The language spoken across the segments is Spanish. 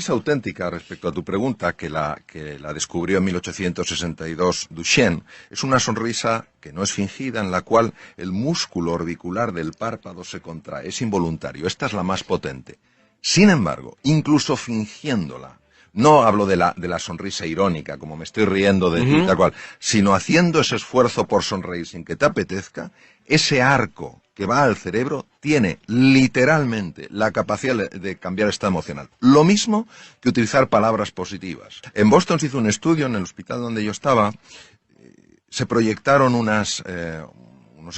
sonrisa auténtica, respecto a tu pregunta, que la descubrió en 1862 Duchenne, es una sonrisa que no es fingida, en la cual el músculo orbicular del párpado se contrae, es involuntario. Esta es la más potente. Sin embargo, incluso fingiéndola, no hablo de la sonrisa irónica, como me estoy riendo de ti, tal cual, sino haciendo ese esfuerzo por sonreír sin que te apetezca, ese arco que va al cerebro tiene literalmente la capacidad de cambiar estado emocional. Lo mismo que utilizar palabras positivas. En Boston se hizo un estudio, en el hospital donde yo estaba, se proyectaron unos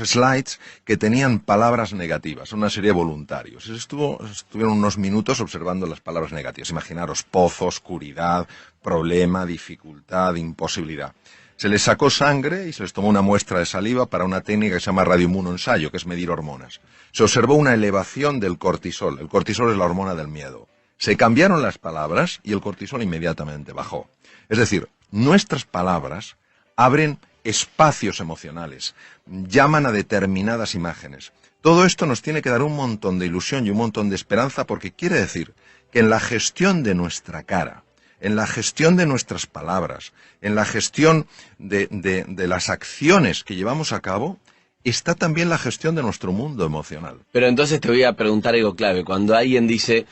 slides que tenían palabras negativas, una serie de voluntarios. Estuvieron unos minutos observando las palabras negativas. Imaginaros, pozo, oscuridad, problema, dificultad, imposibilidad. Se les sacó sangre y se les tomó una muestra de saliva para una técnica que se llama radioinmunoensayo, que es medir hormonas. Se observó una elevación del cortisol. El cortisol es la hormona del miedo. Se cambiaron las palabras y el cortisol inmediatamente bajó. Es decir, nuestras palabras abren espacios emocionales, llaman a determinadas imágenes. Todo esto nos tiene que dar un montón de ilusión y un montón de esperanza, porque quiere decir que en la gestión de nuestra cara, en la gestión de nuestras palabras, en la gestión de las acciones que llevamos a cabo, está también la gestión de nuestro mundo emocional. Pero entonces te voy a preguntar algo clave. Cuando alguien dice,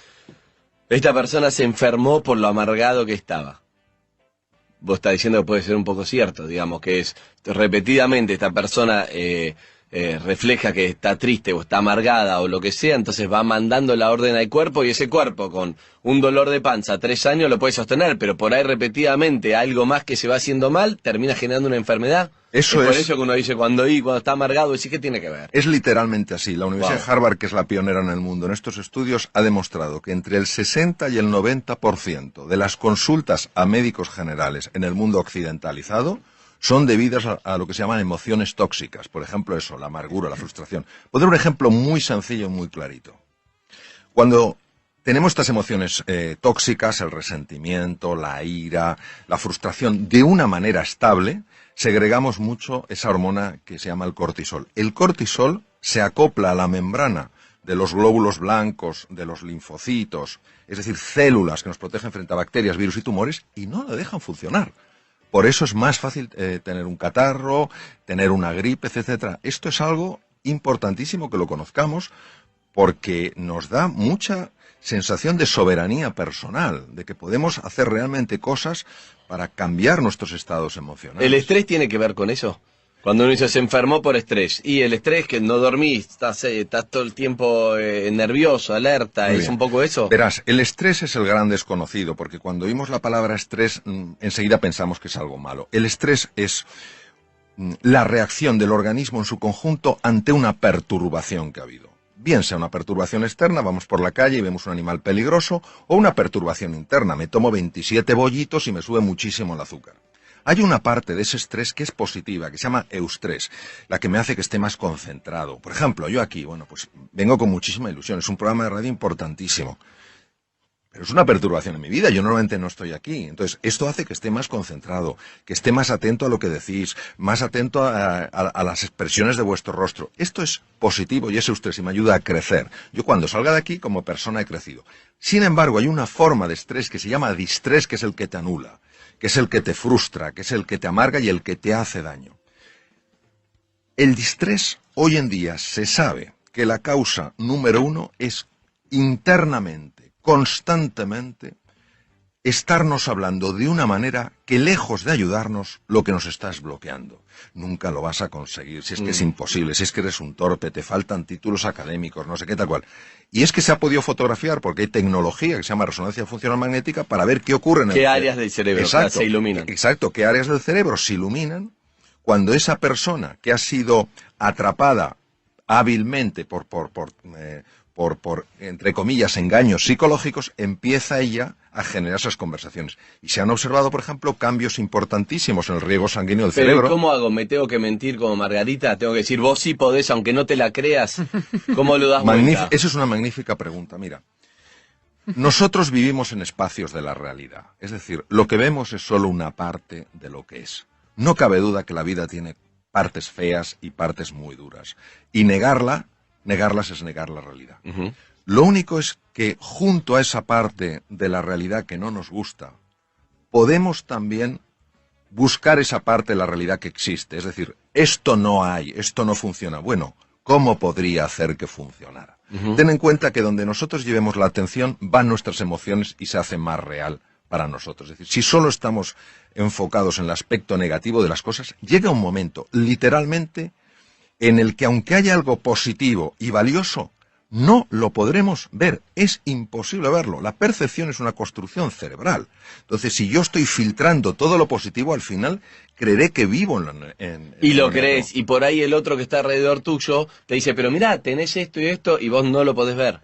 esta persona se enfermó por lo amargado que estaba, vos estás diciendo que puede ser un poco cierto, digamos, que es repetidamente esta persona refleja que está triste o está amargada o lo que sea, entonces va mandando la orden al cuerpo, y ese cuerpo con un dolor de panza 3 años lo puede sostener, pero por ahí repetidamente algo más que se va haciendo mal termina generando una enfermedad. Eso es por eso que uno dice cuando está amargado, ¿sí? ¿Qué tiene que ver? Es literalmente así. La Universidad de Harvard, que es la pionera en el mundo en estos estudios, ha demostrado que entre el 60 y el 90% de las consultas a médicos generales en el mundo occidentalizado son debidas a lo que se llaman emociones tóxicas. Por ejemplo, eso, la amargura, la frustración. Puedo dar un ejemplo muy sencillo y muy clarito. Cuando tenemos estas emociones tóxicas, el resentimiento, la ira, la frustración, de una manera estable, segregamos mucho esa hormona que se llama el cortisol. El cortisol se acopla a la membrana de los glóbulos blancos, de los linfocitos, es decir, células que nos protegen frente a bacterias, virus y tumores, y no la dejan funcionar. Por eso es más fácil tener un catarro, tener una gripe, etcétera. Esto es algo importantísimo que lo conozcamos, porque nos da mucha sensación de soberanía personal, de que podemos hacer realmente cosas para cambiar nuestros estados emocionales. ¿El estrés tiene que ver con eso? Cuando uno dice se enfermó por estrés, y el estrés que no dormís, estás todo el tiempo nervioso, alerta, ¿es un poco eso? Verás, el estrés es el gran desconocido, porque cuando oímos la palabra estrés, enseguida pensamos que es algo malo. El estrés es la reacción del organismo en su conjunto ante una perturbación que ha habido. Bien sea una perturbación externa, vamos por la calle y vemos un animal peligroso, o una perturbación interna, me tomo 27 bollitos y me sube muchísimo el azúcar. Hay una parte de ese estrés que es positiva, que se llama eustrés, la que me hace que esté más concentrado. Por ejemplo, yo aquí, pues vengo con muchísima ilusión, es un programa de radio importantísimo, pero es una perturbación en mi vida, yo normalmente no estoy aquí. Entonces, esto hace que esté más concentrado, que esté más atento a lo que decís, más atento a las expresiones de vuestro rostro. Esto es positivo y es eustrés y me ayuda a crecer. Yo cuando salga de aquí, como persona he crecido. Sin embargo, hay una forma de estrés que se llama distrés, que es el que te anula, que es el que te frustra, que es el que te amarga y el que te hace daño. El distrés, hoy en día, se sabe que la causa número 1 es internamente, constantemente, estarnos hablando de una manera que, lejos de ayudarnos, lo que nos está es bloqueando. Nunca lo vas a conseguir, si es que es imposible, si es que eres un torpe, te faltan títulos académicos, no sé qué tal cual. Y es que se ha podido fotografiar, porque hay tecnología que se llama resonancia funcional magnética, para ver qué ocurre en el cerebro. ¿Qué áreas del cerebro se iluminan? Exacto, qué áreas del cerebro se iluminan cuando esa persona que ha sido atrapada hábilmente por entre comillas, engaños psicológicos, empieza ella a generar esas conversaciones. Y se han observado, por ejemplo, cambios importantísimos en el riego sanguíneo del cerebro. ¿Pero cómo hago? ¿Me tengo que mentir como Margarita? ¿Tengo que decir, vos sí podés, aunque no te la creas? ¿Cómo lo das vuelta? Esa es una magnífica pregunta. Mira, nosotros vivimos en espacios de la realidad. Es decir, lo que vemos es solo una parte de lo que es. No cabe duda que la vida tiene partes feas y partes muy duras. Y negarlas es negar la realidad. Lo único es que junto a esa parte de la realidad que no nos gusta, podemos también buscar esa parte de la realidad que existe. Es decir, esto no hay, esto no funciona. Bueno, ¿cómo podría hacer que funcionara? Ten en cuenta que donde nosotros llevemos la atención van nuestras emociones y se hace más real para nosotros. Es decir, si solo estamos enfocados en el aspecto negativo de las cosas, llega un momento, literalmente, en el que aunque haya algo positivo y valioso, no lo podremos ver. Es imposible verlo. La percepción es una construcción cerebral. Entonces, si yo estoy filtrando todo lo positivo, al final creeré que vivo en y lo crees, y por ahí el otro que está alrededor tuyo te dice, pero mirá, tenés esto y esto, y vos no lo podés ver.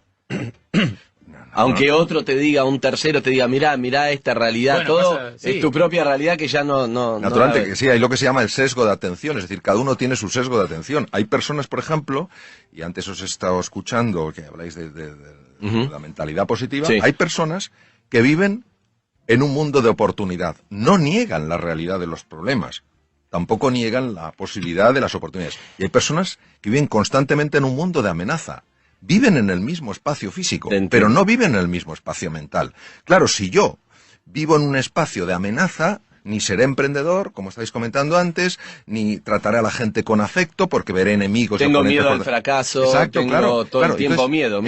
Aunque otro te diga, un tercero te diga, mirá esta realidad, bueno, todo sí. Es tu propia realidad que ya no Naturalmente, que sí, hay lo que se llama el sesgo de atención, es decir, cada uno tiene su sesgo de atención. Hay personas, por ejemplo, y antes os he estado escuchando que habláis de la mentalidad positiva, sí. Hay personas que viven en un mundo de oportunidad, no niegan la realidad de los problemas, tampoco niegan la posibilidad de las oportunidades. Y hay personas que viven constantemente en un mundo de amenaza. Viven en el mismo espacio físico, pero no viven en el mismo espacio mental. Claro, si yo vivo en un espacio de amenaza, ni seré emprendedor, como estáis comentando antes, ni trataré a la gente con afecto, porque veré enemigos. Tengo miedo al fracaso, exacto, tengo todo el tiempo miedo.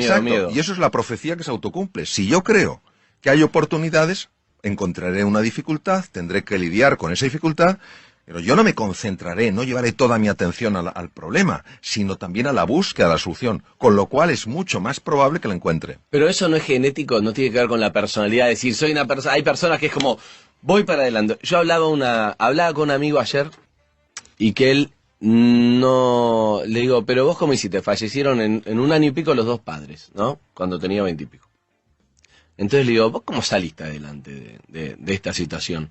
Y eso es la profecía que se autocumple. Si yo creo que hay oportunidades, encontraré una dificultad, tendré que lidiar con esa dificultad, pero yo no me concentraré, no llevaré toda mi atención al problema, sino también a la búsqueda de la solución, con lo cual es mucho más probable que la encuentre. Pero eso no es genético, no tiene que ver con la personalidad, es decir, soy una persona, hay personas que es como, voy para adelante. Yo hablaba con un amigo ayer, y que él no, le digo, pero vos cómo hiciste, fallecieron en 1 año y pico los 2 padres, ¿no? Cuando tenía 20 y pico. Entonces le digo, ¿vos cómo saliste adelante de esta situación?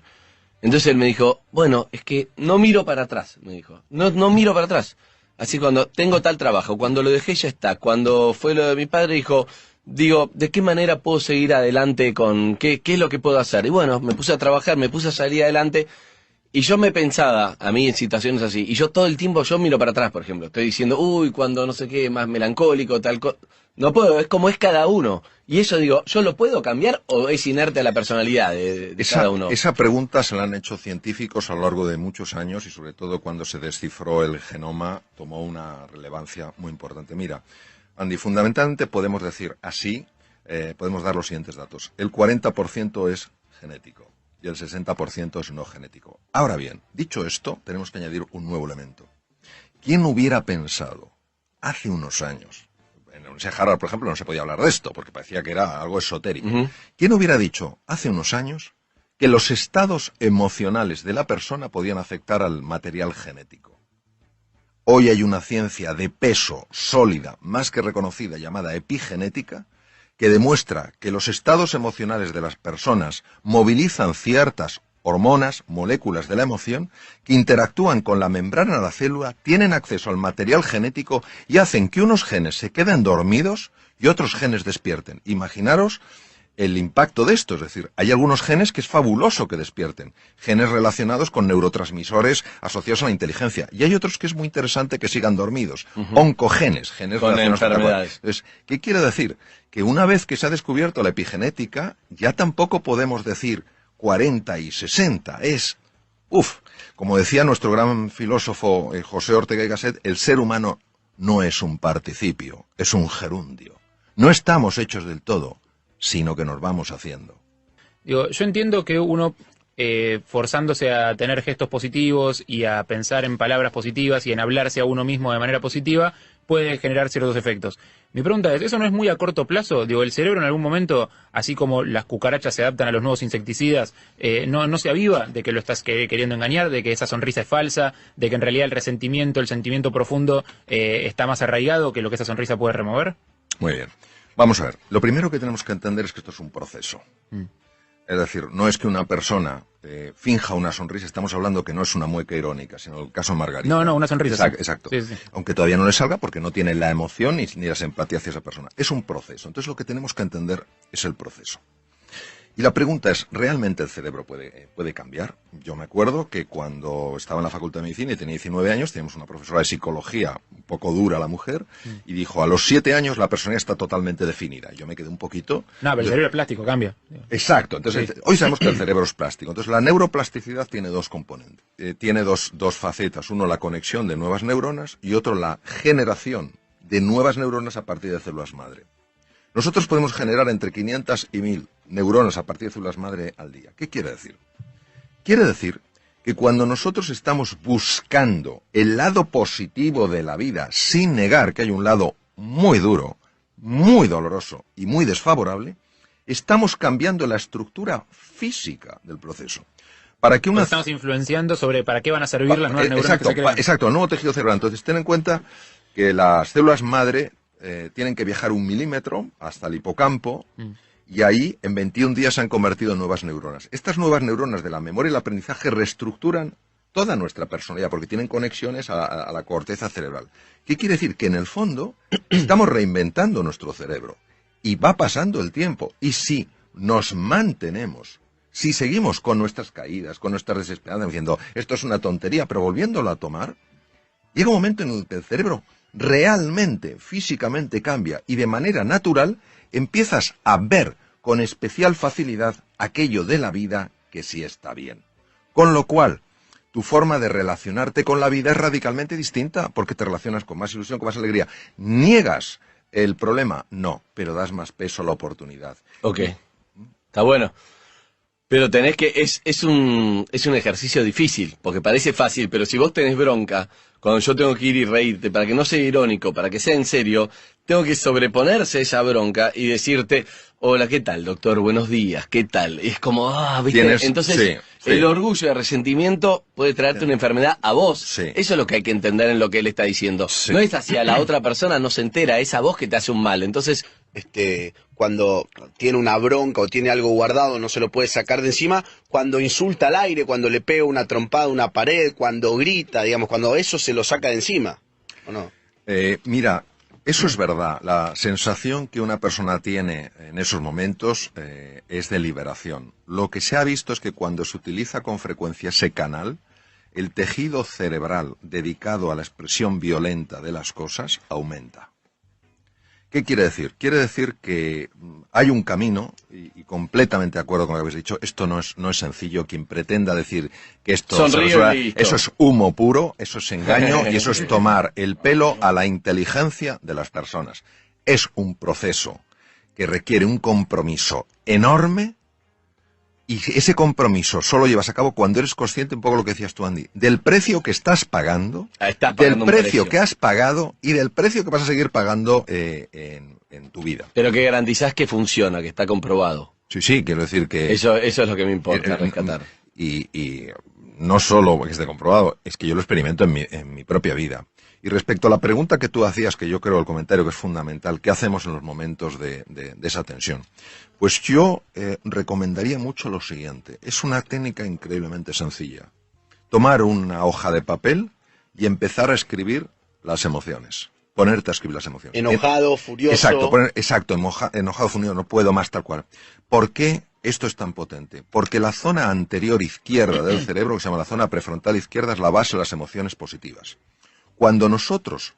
Entonces él me dijo, bueno, es que no miro para atrás, me dijo. No miro para atrás. Así cuando tengo tal trabajo, cuando lo dejé ya está. Cuando fue lo de mi padre, digo, ¿de qué manera puedo seguir adelante con qué es lo que puedo hacer? Y bueno, me puse a trabajar, me puse a salir adelante. Y yo me pensaba, a mí en situaciones así, y yo todo el tiempo yo miro para atrás, por ejemplo. Estoy diciendo, cuando no sé qué, más melancólico, tal cosa. No puedo, es como es cada uno. Y eso digo, ¿yo lo puedo cambiar o es inerte a la personalidad de cada uno? Esa pregunta se la han hecho científicos a lo largo de muchos años y sobre todo cuando se descifró el genoma tomó una relevancia muy importante. Mira, Andy, fundamentalmente podemos decir así, podemos dar los siguientes datos. El 40% es genético y el 60% es no genético. Ahora bien, dicho esto, tenemos que añadir un nuevo elemento. ¿Quién hubiera pensado hace unos años? En la Universidad de Harvard, por ejemplo, no se podía hablar de esto, porque parecía que era algo esotérico. ¿Quién hubiera dicho hace unos años que los estados emocionales de la persona podían afectar al material genético? Hoy hay una ciencia de peso sólida, más que reconocida, llamada epigenética, que demuestra que los estados emocionales de las personas movilizan ciertas hormonas, moléculas de la emoción, que interactúan con la membrana de la célula, tienen acceso al material genético y hacen que unos genes se queden dormidos y otros genes despierten. Imaginaros el impacto de esto, es decir, hay algunos genes que es fabuloso que despierten, genes relacionados con neurotransmisores asociados a la inteligencia, y hay otros que es muy interesante que sigan dormidos, oncogenes, genes con relacionados enfermedades. Entonces, ¿qué quiere decir? Que una vez que se ha descubierto la epigenética, ya tampoco podemos decir 40 y 60, como decía nuestro gran filósofo José Ortega y Gasset, el ser humano no es un participio, es un gerundio. No estamos hechos del todo, sino que nos vamos haciendo. Yo entiendo que uno, forzándose a tener gestos positivos y a pensar en palabras positivas y en hablarse a uno mismo de manera positiva, puede generar ciertos efectos. Mi pregunta es, ¿eso no es muy a corto plazo? El cerebro en algún momento, así como las cucarachas se adaptan a los nuevos insecticidas, no se aviva de que lo estás queriendo engañar, de que esa sonrisa es falsa, de que en realidad el resentimiento, el sentimiento profundo está más arraigado que lo que esa sonrisa puede remover. Muy bien. Vamos a ver. Lo primero que tenemos que entender es que esto es un proceso. Es decir, no es que una persona finja una sonrisa, estamos hablando que no es una mueca irónica, sino el caso Margarita. No, una sonrisa. Exacto. Sí. Aunque todavía no le salga porque no tiene la emoción ni la simpatía hacia esa persona. Es un proceso. Entonces lo que tenemos que entender es el proceso. Y la pregunta es, ¿realmente el cerebro puede cambiar? Yo me acuerdo que cuando estaba en la Facultad de Medicina y tenía 19 años, teníamos una profesora de psicología poco dura la mujer, y dijo, a los 7 años la personalidad está totalmente definida. Yo me quedé un poquito... No, pero el cerebro es plástico, cambia. Exacto, entonces hoy sabemos que el cerebro es plástico. Entonces la neuroplasticidad tiene dos componentes, tiene dos facetas. Uno, la conexión de nuevas neuronas, y otro, la generación de nuevas neuronas a partir de células madre. Nosotros podemos generar entre 500 y 1000 neuronas a partir de células madre al día. ¿Qué quiere decir? Quiere decir que cuando nosotros estamos buscando el lado positivo de la vida, sin negar que hay un lado muy duro, muy doloroso y muy desfavorable, estamos cambiando la estructura física del proceso. Para que Estamos influenciando sobre para qué van a servir las nuevas neuronas que se crean. Exacto, el nuevo tejido cerebral. Entonces, ten en cuenta que las células madre tienen que viajar 1 milímetro hasta el hipocampo, y ahí en 21 días se han convertido en nuevas neuronas. Estas nuevas neuronas de la memoria y el aprendizaje reestructuran toda nuestra personalidad, porque tienen conexiones a la corteza cerebral. ¿Qué quiere decir? Que en el fondo estamos reinventando nuestro cerebro, y va pasando el tiempo, y si nos mantenemos, si seguimos con nuestras caídas, con nuestras desesperanzas, diciendo, esto es una tontería, pero volviéndolo a tomar, llega un momento en el que el cerebro realmente, físicamente cambia, y de manera natural empiezas a ver con especial facilidad aquello de la vida que sí está bien. Con lo cual, tu forma de relacionarte con la vida es radicalmente distinta, porque te relacionas con más ilusión, con más alegría. ¿Niegas el problema? No, pero das más peso a la oportunidad. Ok, está bueno. Pero tenés que, es un ejercicio difícil, porque parece fácil, pero si vos tenés bronca, cuando yo tengo que ir y reírte, para que no sea irónico, para que sea en serio, tengo que sobreponerse a esa bronca y decirte, hola, ¿qué tal, doctor? Buenos días, ¿qué tal? Y es como, ¿viste? Entonces, sí. El orgullo y el resentimiento puede traerte una enfermedad a vos. Sí. Eso es lo que hay que entender en lo que él está diciendo. Sí. No es hacia la otra persona, no se entera, es a vos que te hace un mal. Entonces, cuando tiene una bronca o tiene algo guardado, no se lo puede sacar de encima, cuando insulta al aire, cuando le pega una trompada a una pared, cuando grita, digamos, cuando eso se lo saca de encima, ¿o no? Mira, eso es verdad. La sensación que una persona tiene en esos momentos es de liberación. Lo que se ha visto es que cuando se utiliza con frecuencia ese canal, el tejido cerebral dedicado a la expresión violenta de las cosas aumenta. ¿Qué quiere decir? Quiere decir que hay un camino, y completamente de acuerdo con lo que habéis dicho, esto no es sencillo. Quien pretenda decir que esto eso es humo puro, eso es engaño, y eso es tomar el pelo a la inteligencia de las personas. Es un proceso que requiere un compromiso enorme, y ese compromiso solo llevas a cabo cuando eres consciente, un poco lo que decías tú, Andy, del precio que estás pagando, del precio que has pagado y del precio que vas a seguir pagando en tu vida. Pero que garantizás que funciona, que está comprobado. Sí, quiero decir que... Eso es lo que me importa rescatar. Y no solo que esté comprobado, es que yo lo experimento en mi propia vida. Y respecto a la pregunta que tú hacías, que yo creo el comentario que es fundamental, ¿qué hacemos en los momentos de esa tensión? Pues yo recomendaría mucho lo siguiente. Es una técnica increíblemente sencilla. Tomar una hoja de papel y empezar a escribir las emociones. Ponerte a escribir las emociones. Enojado, furioso. Exacto, enojado, furioso, no puedo más, tal cual. ¿Por qué esto es tan potente? Porque la zona anterior izquierda del cerebro, que se llama la zona prefrontal izquierda, es la base de las emociones positivas. Cuando nosotros,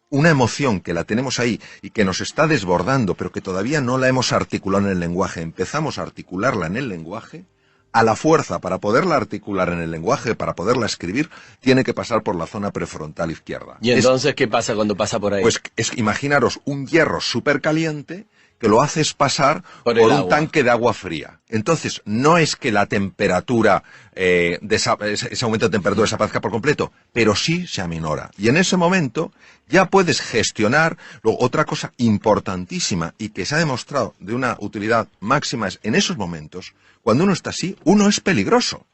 una emoción que la tenemos ahí y que nos está desbordando, pero que todavía no la hemos articulado en el lenguaje, empezamos a articularla en el lenguaje, a la fuerza, para poderla articular en el lenguaje, para poderla escribir, tiene que pasar por la zona prefrontal izquierda. ¿Y entonces qué pasa cuando pasa por ahí? Pues imaginaros un hierro súper caliente que lo haces pasar por un tanque de agua fría. Entonces, no es que la temperatura, ese aumento de temperatura desaparezca por completo, pero sí se aminora. Y en ese momento ya puedes gestionar. Luego, otra cosa importantísima y que se ha demostrado de una utilidad máxima es, en esos momentos, cuando uno está así, uno es peligroso.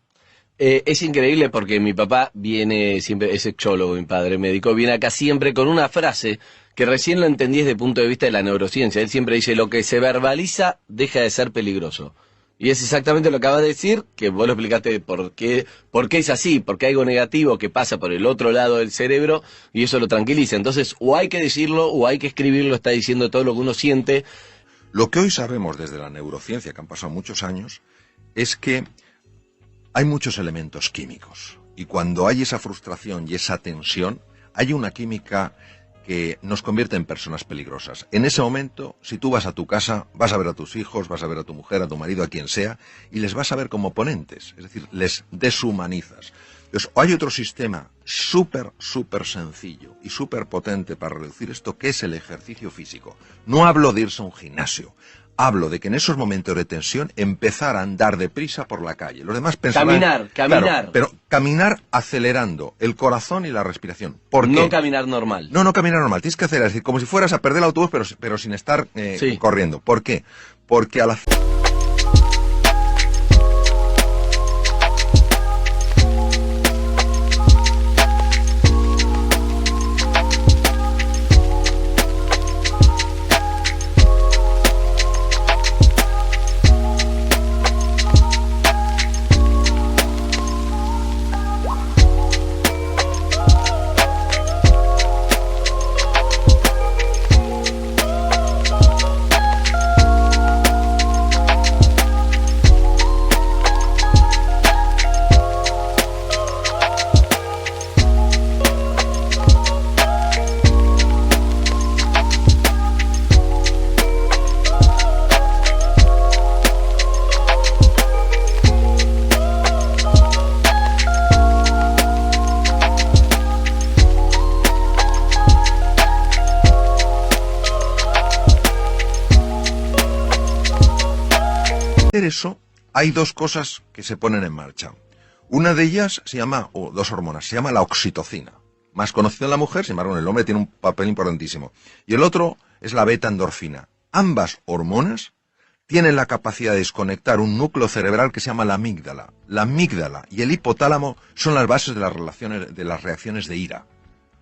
Es increíble porque mi papá viene siempre, es sexólogo, mi padre médico, viene acá siempre con una frase que recién lo entendí desde el punto de vista de la neurociencia. Él siempre dice, lo que se verbaliza deja de ser peligroso. Y es exactamente lo que acabas de decir, que vos lo explicaste por qué es así, porque hay algo negativo que pasa por el otro lado del cerebro y eso lo tranquiliza. Entonces, o hay que decirlo o hay que escribirlo, está diciendo todo lo que uno siente. Lo que hoy sabemos desde la neurociencia, que han pasado muchos años, es que hay muchos elementos químicos. Y cuando hay esa frustración y esa tensión, hay una química que nos convierte en personas peligrosas. En ese momento, si tú vas a tu casa, vas a ver a tus hijos, vas a ver a tu mujer, a tu marido, a quien sea, y les vas a ver como oponentes, es decir, les deshumanizas. Entonces, hay otro sistema súper sencillo y súper potente para reducir esto, que es el ejercicio físico. No hablo de irse a un gimnasio. Hablo de que en esos momentos de tensión empezar a andar deprisa por la calle. Los demás pensarán... Caminar. Claro, pero caminar acelerando el corazón y la respiración. ¿Por qué? No caminar normal. No caminar normal. Tienes que acelerar, es decir, como si fueras a perder el autobús, pero sin estar Sí. corriendo. ¿Por qué? Porque al hacer... eso, hay dos cosas que se ponen en marcha. Una de ellas se llama, o dos hormonas, se llama la oxitocina. Más conocida en la mujer, sin embargo en el hombre tiene un papel importantísimo. Y el otro es la beta-endorfina. Ambas hormonas tienen la capacidad de desconectar un núcleo cerebral que se llama la amígdala. La amígdala y el hipotálamo son las bases de las reacciones de ira.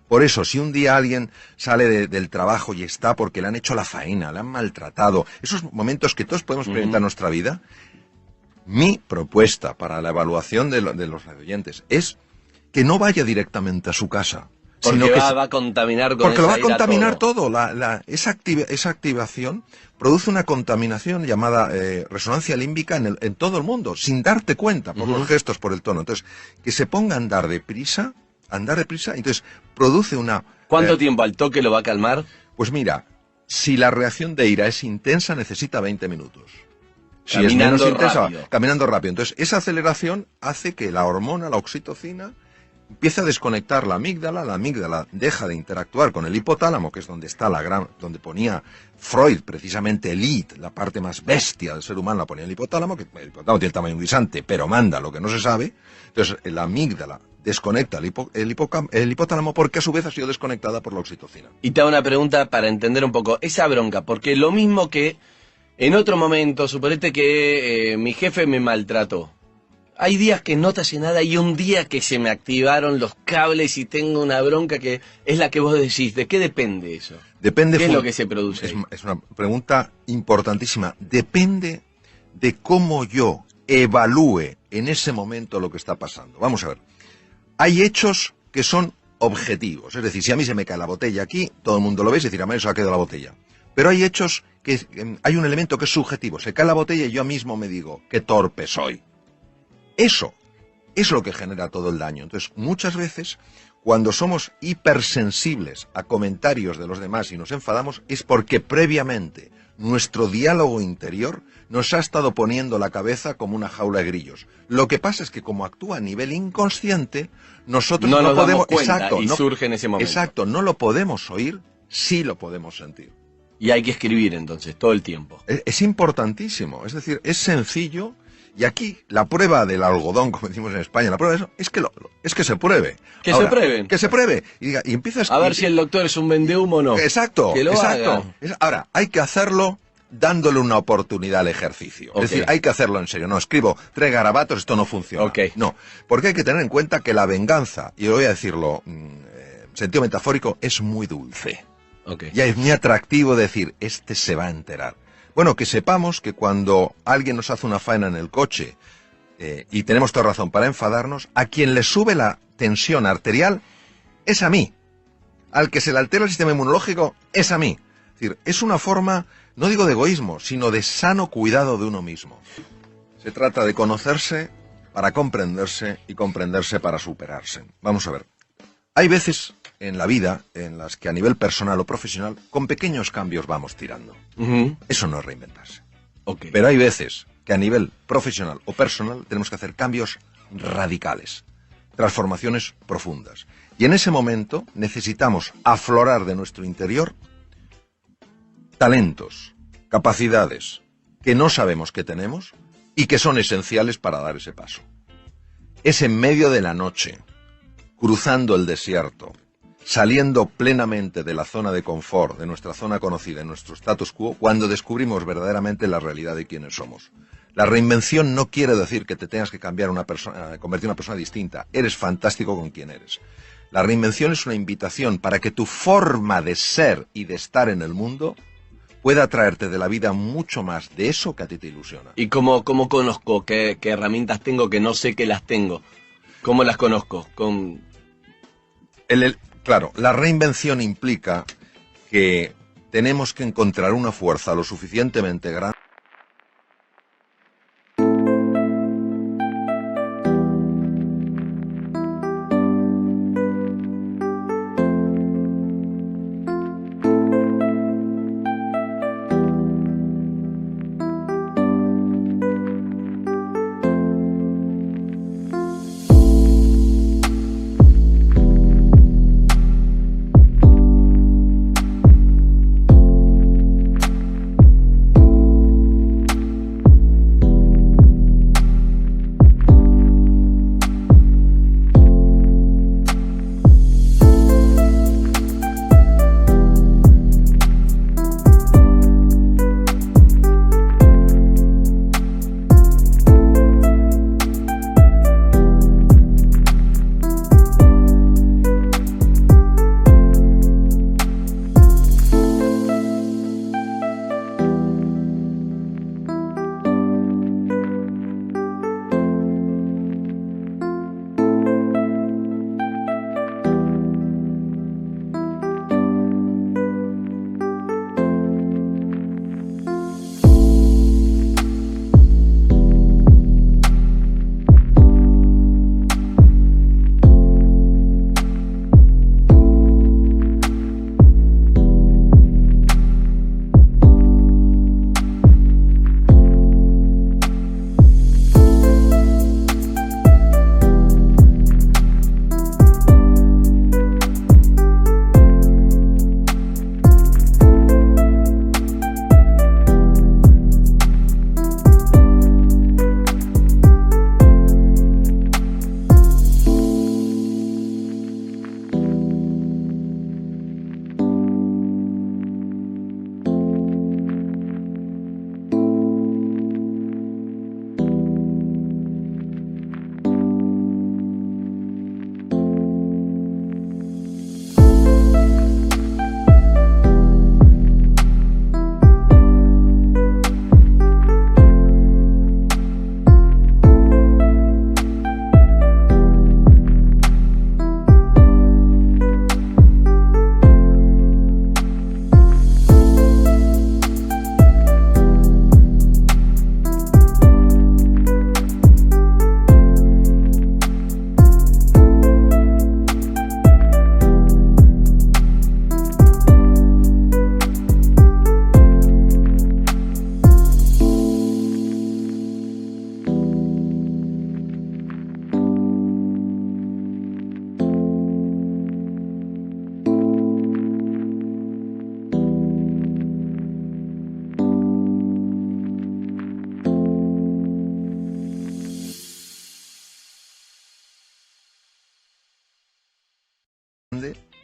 Por eso, si un día alguien sale del trabajo y está porque le han hecho la faena, le han maltratado, esos momentos que todos podemos experimentar en nuestra vida, mi propuesta para la evaluación de los radioyentes es que no vaya directamente a su casa. Porque sino que va a contaminar con porque lo va a esa ira contaminar todo. Esa activación produce una contaminación llamada resonancia límbica en todo el mundo, sin darte cuenta, por los gestos, por el tono. Entonces, que se ponga a andar deprisa, entonces produce una... ¿Cuánto tiempo al toque lo va a calmar? Pues mira, si la reacción de ira es intensa, necesita 20 minutos. Si Caminando es menos intensa, rápido. caminando rápido. Entonces, esa aceleración hace que la hormona, la oxitocina, empieza a desconectar la amígdala deja de interactuar con el hipotálamo, que es donde está donde ponía Freud, precisamente el id, la parte más bestia del ser humano la ponía el hipotálamo, que el hipotálamo tiene el tamaño de un guisante, pero manda lo que no se sabe. Entonces la amígdala desconecta el hipotálamo porque a su vez ha sido desconectada por la oxitocina. Y te hago una pregunta para entender un poco esa bronca, porque lo mismo que en otro momento, suponete que mi jefe me maltrató. Hay días que no te hace nada y un día que se me activaron los cables y tengo una bronca que es la que vos decís. ¿De qué depende eso? Depende. ¿Qué es lo que se produce? Es una pregunta importantísima. Depende de cómo yo evalúe en ese momento lo que está pasando. Vamos a ver. Hay hechos que son objetivos. Es decir, si a mí se me cae la botella aquí, todo el mundo lo ve y se decir, a mí se ha quedado la botella. Pero hay hechos que hay un elemento que es subjetivo. Se cae la botella y yo mismo me digo, qué torpe soy. Eso es lo que genera todo el daño. Entonces, muchas veces, cuando somos hipersensibles a comentarios de los demás y nos enfadamos, es porque previamente nuestro diálogo interior nos ha estado poniendo la cabeza como una jaula de grillos. Lo que pasa es que como actúa a nivel inconsciente, nosotros no nos podemos... damos cuenta Exacto, y surge en ese momento. Exacto, no lo podemos oír, sí lo podemos sentir. Y hay que escribir entonces, todo el tiempo. Es importantísimo, es decir, es sencillo. Y aquí la prueba del algodón, como decimos en España, la prueba de eso es que se pruebe. Que Ahora, se prueben. Que se pruebe. Y empiezas A ver si el doctor es un vendehumo o no. Exacto, que lo exacto. haga. Ahora, hay que hacerlo dándole una oportunidad al ejercicio. Okay. Es decir, hay que hacerlo en serio. No escribo 3 garabatos, esto no funciona. Okay. No, porque hay que tener en cuenta que la venganza, y voy a decirlo en sentido metafórico, es muy dulce. Okay. Ya es muy atractivo decir, este se va a enterar. Bueno, que sepamos que cuando alguien nos hace una faena en el coche, y tenemos toda razón para enfadarnos, a quien le sube la tensión arterial es a mí. Al que se le altera el sistema inmunológico es a mí. Es decir, es una forma, no digo de egoísmo, sino de sano cuidado de uno mismo. Se trata de conocerse para comprenderse y comprenderse para superarse. Vamos a ver. Hay veces en la vida en las que a nivel personal o profesional, con pequeños cambios vamos tirando. Eso no es reinventarse. Ok. Pero hay veces que a nivel profesional o personal tenemos que hacer cambios radicales, transformaciones profundas. Y en ese momento necesitamos aflorar de nuestro interior talentos, capacidades que no sabemos que tenemos y que son esenciales para dar ese paso. Es en medio de la noche, cruzando el desierto, saliendo plenamente de la zona de confort, de nuestra zona conocida, de nuestro status quo, cuando descubrimos verdaderamente la realidad de quiénes somos. La reinvención no quiere decir que te tengas que cambiar una persona, convertir en una persona distinta. Eres fantástico con quien eres. La reinvención es una invitación para que tu forma de ser y de estar en el mundo pueda traerte de la vida mucho más de eso que a ti te ilusiona. ¿Y cómo conozco qué herramientas tengo que no sé que las tengo? ¿Cómo las conozco? Claro, la reinvención implica que tenemos que encontrar una fuerza lo suficientemente grande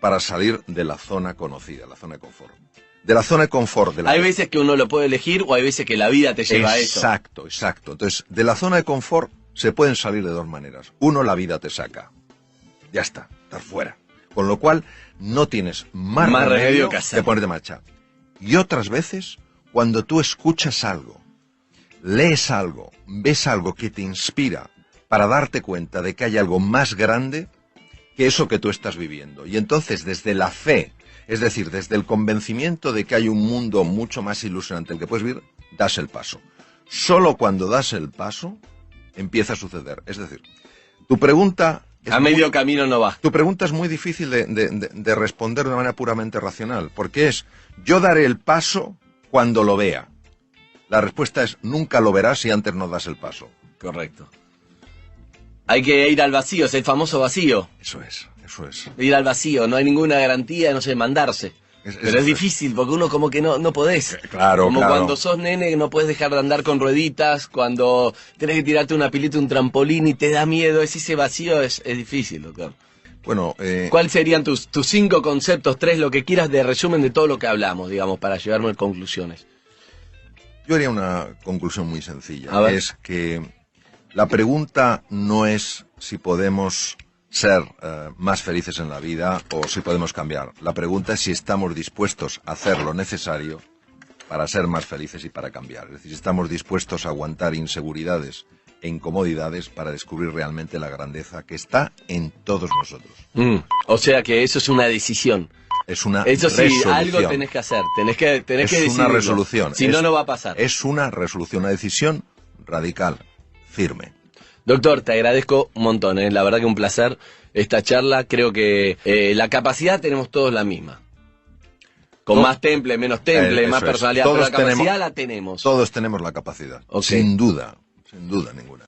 para salir de la zona conocida, la zona de confort. De la zona de confort. Hay veces que uno lo puede elegir o hay veces que la vida te lleva a eso. Exacto, exacto. Entonces, de la zona de confort se pueden salir de dos maneras. Uno, la vida te saca. Ya está, estás fuera. Con lo cual, no tienes más remedio que ponerte en marcha. Y otras veces, cuando tú escuchas algo, lees algo, ves algo que te inspira para darte cuenta de que hay algo más grande que eso que tú estás viviendo. Y entonces, desde la fe, es decir, desde el convencimiento de que hay un mundo mucho más ilusionante el que puedes vivir, das el paso. Solo cuando das el paso, empieza a suceder. Es decir, tu pregunta A medio camino no va. Tu pregunta es muy difícil de responder de una manera puramente racional, porque es, yo daré el paso cuando lo vea. La respuesta es, nunca lo verás si antes no das el paso. Correcto. Hay que ir al vacío, es el famoso vacío. Eso es. Ir al vacío, no hay ninguna garantía, no sé, mandarse. Pero es difícil, porque uno como que no podés. Claro, como claro. cuando sos nene no puedes dejar de andar con rueditas, cuando tenés que tirarte una pilita, un trampolín y te da miedo, ese vacío es difícil, doctor. Bueno, ¿cuáles serían tus 5 conceptos, 3, lo que quieras de resumen de todo lo que hablamos, digamos, para llevarme a conclusiones? Yo haría una conclusión muy sencilla. A ver. Es que la pregunta no es si podemos ser más felices en la vida o si podemos cambiar. La pregunta es si estamos dispuestos a hacer lo necesario para ser más felices y para cambiar. Es decir, si estamos dispuestos a aguantar inseguridades e incomodidades para descubrir realmente la grandeza que está en todos nosotros. O sea que eso es una decisión. Es una Eso sí, resolución. algo tenés que hacer, tenés que Es decidirlo. una resolución. Si no, no va a pasar. Es una resolución, una decisión radical, firme. Doctor, te agradezco un montón, la verdad que un placer esta charla. Creo que la capacidad tenemos todos la misma. Con más temple, menos temple, más personalidad, pero la capacidad la tenemos. Todos tenemos la capacidad, Okay. sin duda ninguna.